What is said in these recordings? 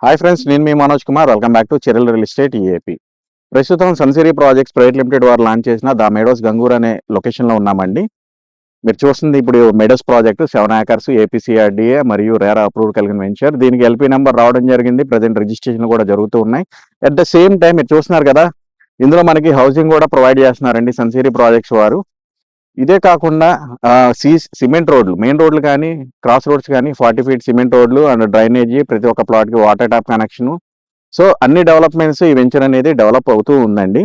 Hi friends, నేను మీ Manoj Kumar. Welcome back to Cherral real estate AP. ప్రస్తుతం సన్సిరీ ప్రాజెక్ట్స్ ప్రైవేట్ లిమిటెడ్ వారు లాంచ్ చేసిన ద మెడోస్ గంగూర్ అనే లొకేషన్లో ఉన్నామండి. మీరు చూస్తుంది ఇప్పుడు మెడోస్ ప్రాజెక్ట్ 7 ఏకర్స్ ఏపీసీఆర్డీఏ మరియు రేరా అప్రూవ్డ్ కలిగిన వెంచర్. దీనికి ఎల్పీ నెంబర్ రావడం జరిగింది. ప్రజెంట్ రిజిస్ట్రేషన్ కూడా జరుగుతూ ఉన్నాయి. అట్ ద సేమ్ టైం మీరు చూస్తున్నారు కదా, ఇందులో మనకి హౌసింగ్ కూడా ప్రొవైడ్ చేస్తున్నారండి సన్సిరీ ప్రాజెక్ట్స్ వారు. ఇదే కాకుండా సిమెంట్ రోడ్లు, మెయిన్ రోడ్లు కానీ క్రాస్ రోడ్స్ కానీ 40 ఫీట్ సిమెంట్ రోడ్లు అండ్ డ్రైనేజీ, ప్రతి ఒక్క ప్లాట్కి వాటర్ ట్యాప్ కనెక్షన్. సో అన్ని డెవలప్మెంట్స్ ఈ వెంచర్ అనేది డెవలప్ అవుతూ ఉందండి.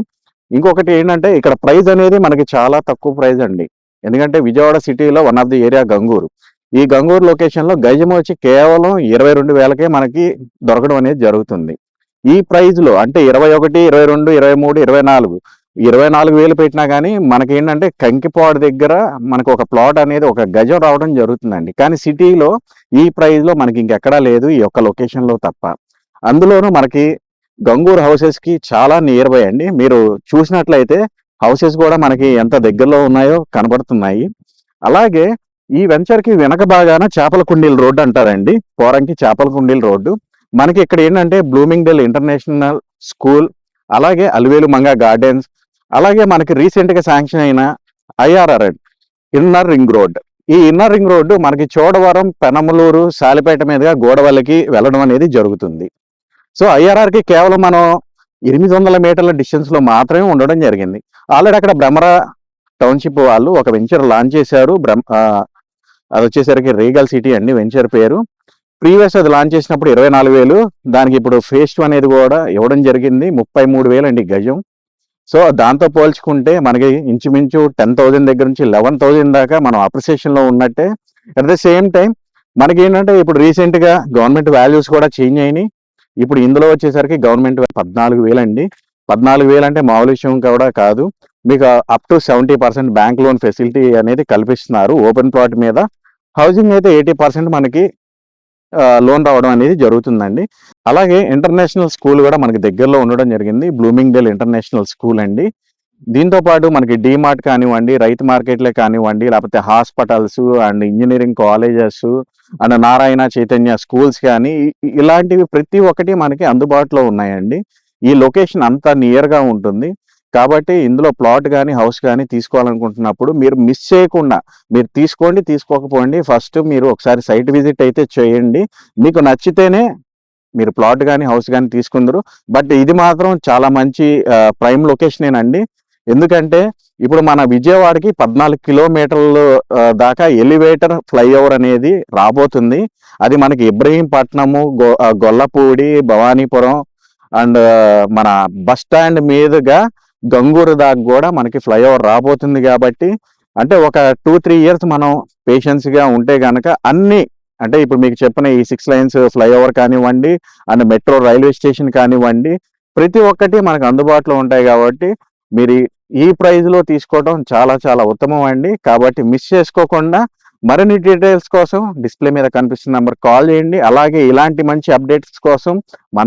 ఇంకొకటి ఏంటంటే ఇక్కడ ప్రైస్ అనేది మనకి చాలా తక్కువ ప్రైస్ అండి. ఎందుకంటే విజయవాడ సిటీలో one of the area Gangur. ఈ గంగూరు లొకేషన్లో గజం వచ్చి కేవలం 22,000కే మనకి దొరకడం అనేది జరుగుతుంది. ఈ ప్రైజ్లో అంటే 21, 22, 23, 24 24,000 పెట్టినా కానీ మనకి ఏంటంటే కంకిపాడు దగ్గర మనకు ఒక ప్లాట్ అనేది ఒక గజం రావడం జరుగుతుందండి. కానీ సిటీలో ఈ ప్రైస్లో మనకి ఇంకెక్కడా లేదు, ఈ యొక్క లొకేషన్లో తప్ప. అందులోనూ మనకి గంగూర్ హౌసెస్కి చాలా నియర్ బై అండి. మీరు చూసినట్లయితే హౌసెస్ కూడా మనకి ఎంత దగ్గరలో ఉన్నాయో కనబడుతున్నాయి. అలాగే ఈ వెంచర్కి వెనక భాగాన చేపల కుండీల రోడ్డు అంటారండి. పోరంకి చేపల కుండీల రోడ్డు. మనకి ఇక్కడ ఏంటంటే బ్లూమింగ్డేల్ ఇంటర్నేషనల్ స్కూల్, అలాగే అలివేలు మంగ గార్డెన్స్, అలాగే మనకి రీసెంట్గా శాంక్షన్ అయిన IRR ఇన్నర్ రింగ్ రోడ్. ఈ ఇన్నర్ రింగ్ రోడ్డు మనకి చోడవరం, పెనమలూరు, సాలిపేట మీదుగా గోడవల్లికి వెళ్ళడం అనేది జరుగుతుంది. సో IRRకి కేవలం మనం 800 మీటర్ల డిస్టెన్స్లో మాత్రమే ఉండడం జరిగింది. ఆల్రెడీ అక్కడ బ్రహ్మరా టౌన్షిప్ వాళ్ళు ఒక వెంచర్ లాంచ్ చేశారు. అది వచ్చేసరికి రీగల్ సిటీ అండి వెంచర్ పేరు. ప్రీవియస్ అది లాంచ్ చేసినప్పుడు 24,000, దానికి ఇప్పుడు ఫేజ్ 2 అనేది కూడా ఇవ్వడం జరిగింది 33,000 అండి గజం. సో దాంతో పోల్చుకుంటే మనకి ఇంచుమించు 10,000 దగ్గర నుంచి 11,000 దాకా మనం అప్రిసియేషన్లో ఉన్నట్టే. అట్ ద సేమ్ టైం మనకి ఏంటంటే ఇప్పుడు రీసెంట్గా గవర్నమెంట్ వాల్యూస్ కూడా చేంజ్ అయినాయి. ఇప్పుడు ఇందులో వచ్చేసరికి గవర్నమెంట్ 14,000 అండి. 14,000 అంటే మామూలు విషయం కూడా కాదు. మీకు up to 70% bank loan facility అనేది కల్పిస్తున్నారు ఓపెన్ ప్లాట్ మీద. హౌసింగ్ అయితే 80% మనకి లోన్ రావడం అనేది జరుగుతుందండి. అలాగే ఇంటర్నేషనల్ స్కూల్ కూడా మనకి దగ్గరలో ఉండడం జరిగింది, బ్లూమింగ్డేల్ ఇంటర్నేషనల్ స్కూల్ అండి. దీంతో పాటు మనకి డీమార్ట్ కానివ్వండి, రైతు మార్కెట్లే కానివ్వండి, లేకపోతే hospitals and engineering colleges and Narayana Chaitanya schools కానీ ఇలాంటివి ప్రతి ఒక్కటి మనకి అందుబాటులో ఉన్నాయండి. ఈ లొకేషన్ అంతా నియర్గా ఉంటుంది. కాబట్టి ఇందులో ప్లాట్ కానీ హౌస్ కానీ తీసుకోవాలనుకుంటున్నప్పుడు మీరు మిస్ చేయకుండా మీరు తీసుకోండి, తీసుకోకపోండి, ఫస్ట్ మీరు ఒకసారి సైట్ విజిట్ అయితే చేయండి. మీకు నచ్చితేనే మీరు ప్లాట్ కానీ హౌస్ కానీ తీసుకుందరు. బట్ ఇది మాత్రం చాలా మంచి ప్రైమ్ లొకేషనేనండి. ఎందుకంటే ఇప్పుడు మన విజయవాడకి 14 కిలోమీటర్లు దాకా ఎలివేటర్ ఫ్లైఓవర్ అనేది రాబోతుంది. అది మనకి ఇబ్రహీంపట్నము, గొల్లపూడి, భవానీపురం అండ్ మన బస్ స్టాండ్ మీదుగా గంగూరు దాకా కూడా మనకి ఫ్లైఓవర్ రాబోతుంది. కాబట్టి అంటే ఒక 2-3 ఇయర్స్ మనం పేషెన్స్గా ఉంటే కనుక అన్ని అంటే ఇప్పుడు మీకు చెప్పిన ఈ 6 లైన్స్ ఫ్లైఓవర్ కానివ్వండి అండ్ మెట్రో రైల్వే స్టేషన్ కానివ్వండి, ప్రతి ఒక్కటి మనకు అందుబాటులో ఉంటాయి. కాబట్టి మీరు ఈ ప్రైజ్లో తీసుకోవడం చాలా చాలా ఉత్తమం అండి. కాబట్టి మిస్ చేసుకోకుండా మరిన్ని డీటెయిల్స్ కోసం డిస్ప్లే మీద కనిపిస్తున్న నెంబర్ కాల్ చేయండి. అలాగే ఇలాంటి మంచి అప్డేట్స్ కోసం మన